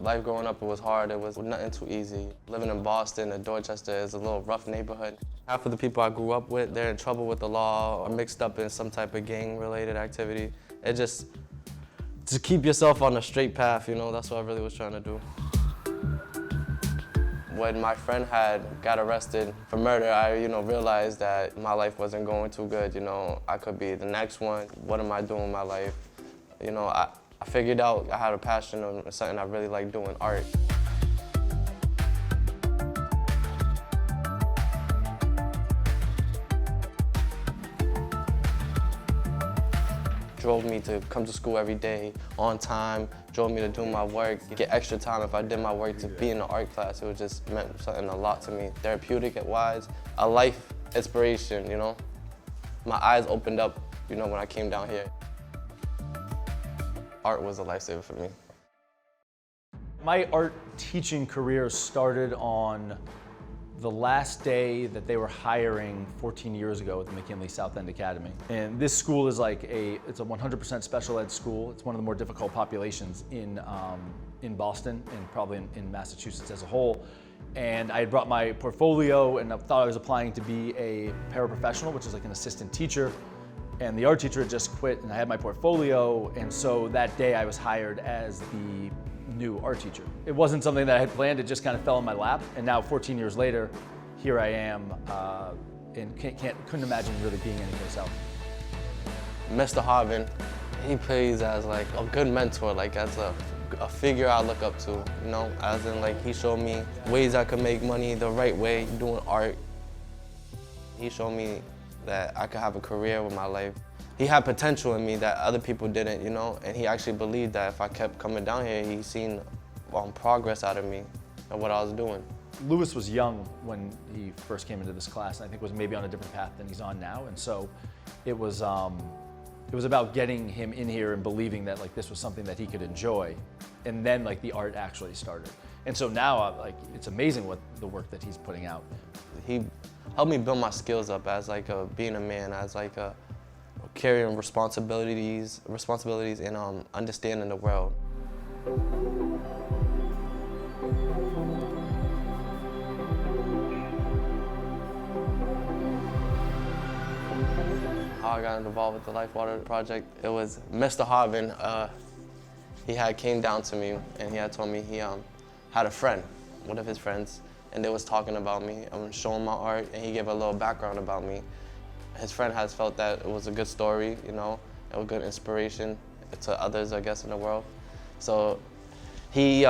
Life growing up, it was hard. It was nothing too easy. Living in Boston or Dorchester is a little rough neighborhood. Half of the people I grew up with, they're in trouble with the law or mixed up in some type of gang-related activity. It just, to keep yourself on a straight path, you know, that's what I really was trying to do. When my friend got arrested for murder, I, realized that my life wasn't going too good. I could be the next one. What am I doing with my life? I figured out I had a passion on something I really like doing, art. Drove me to come to school every day on time, drove me to do my work, get extra time if I did my work to be in the art class. It just meant something a lot to me. Therapeutic-wise, a life inspiration, My eyes opened up, when I came down here. Art was a lifesaver for me. My art teaching career started on the last day that they were hiring 14 years ago at the McKinley South End Academy. And this school is it's a 100% special ed school. It's one of the more difficult populations in Boston and probably in Massachusetts as a whole. And I had brought my portfolio and I thought I was applying to be a paraprofessional, which is like an assistant teacher. And the art teacher had just quit and I had my portfolio. And so that day I was hired as the new art teacher. It wasn't something that I had planned, it just kind of fell in my lap. And now 14 years later, here I am, and couldn't imagine really being anyplace else. Mr. Harvin, he plays as like a good mentor, like as a figure I look up to, as in like he showed me ways I could make money the right way, doing art. He showed me that I could have a career with my life. He had potential in me that other people didn't, and he actually believed that if I kept coming down here, he seen progress out of me and what I was doing. Luis was young when he first came into this class, and I think was maybe on a different path than he's on now, and so it was about getting him in here and believing that this was something that he could enjoy, and then the art actually started. And so now it's amazing what the work that he's putting out. He helped me build my skills up as being a man, as carrying responsibilities and understanding the world. How I got involved with the LIFEWTR project, it was Mr. Harvin. He came down to me and he had told me he had a friend, one of his friends, and they was talking about me. I'm showing my art, and he gave a little background about me. His friend has felt that it was a good story, a good inspiration to others, I guess, in the world. So he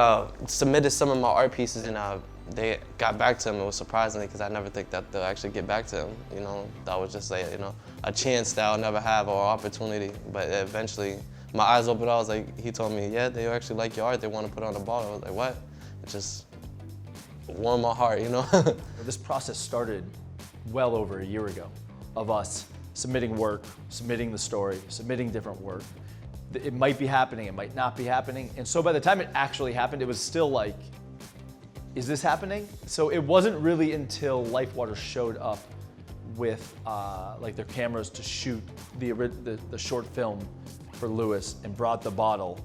submitted some of my art pieces, and they got back to him. It was surprising because I never think that they'll actually get back to him. That was just a chance that I'll never have or opportunity. But eventually, my eyes opened. I was like, he told me, yeah, they actually like your art. They want to put it on the bottle. I was like, what? It just warmed my heart, This process started well over a year ago of us submitting work, submitting the story, submitting different work. It might be happening, it might not be happening. And so by the time it actually happened, it was still like, is this happening? So it wasn't really until LIFEWTR showed up with their cameras to shoot the short film for Luis and brought the bottle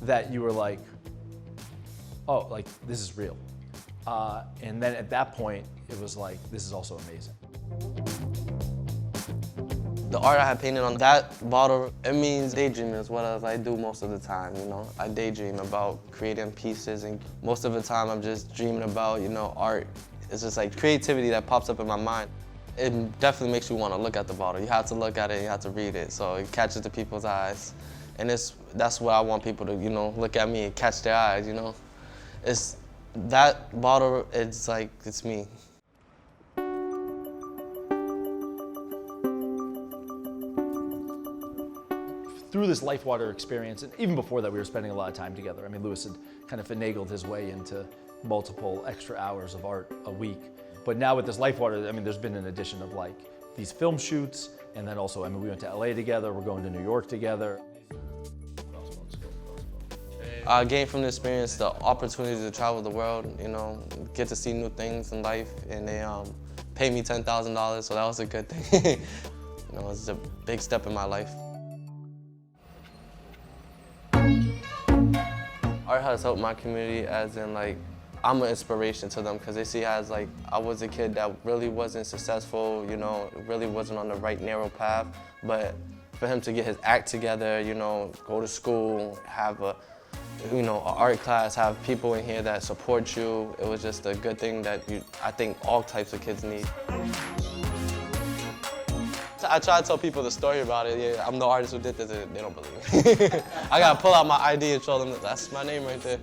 that you were like, oh, this is real. And then at that point, it was like, this is also amazing. The art I had painted on that bottle, it means daydreaming is what I do most of the time, I daydream about creating pieces, and most of the time I'm just dreaming about, art. It's just creativity that pops up in my mind. It definitely makes you want to look at the bottle. You have to look at it, you have to read it, so it catches the people's eyes. And that's where I want people to, look at me and catch their eyes, It's that bottle, it's me. Through this LIFEWTR experience, and even before that, we were spending a lot of time together. I mean, Luis had kind of finagled his way into multiple extra hours of art a week. But now with this LIFEWTR, I mean, there's been an addition of these film shoots, and then also, we went to LA together, we're going to New York together. I gained from the experience the opportunity to travel the world, get to see new things in life, and they paid me $10,000, so that was a good thing. It was a big step in my life. Art has helped my community as in like, I'm an inspiration to them because they see as like, I was a kid that really wasn't successful, you know, really wasn't on the right narrow path, but for him to get his act together, you know, go to school, have a, you know, an art class, have people in here that support you, it was just a good thing that I think all types of kids need. I try to tell people the story about it. Yeah, I'm the artist who did this, and they don't believe me. I gotta pull out my ID and show them that that's my name right there.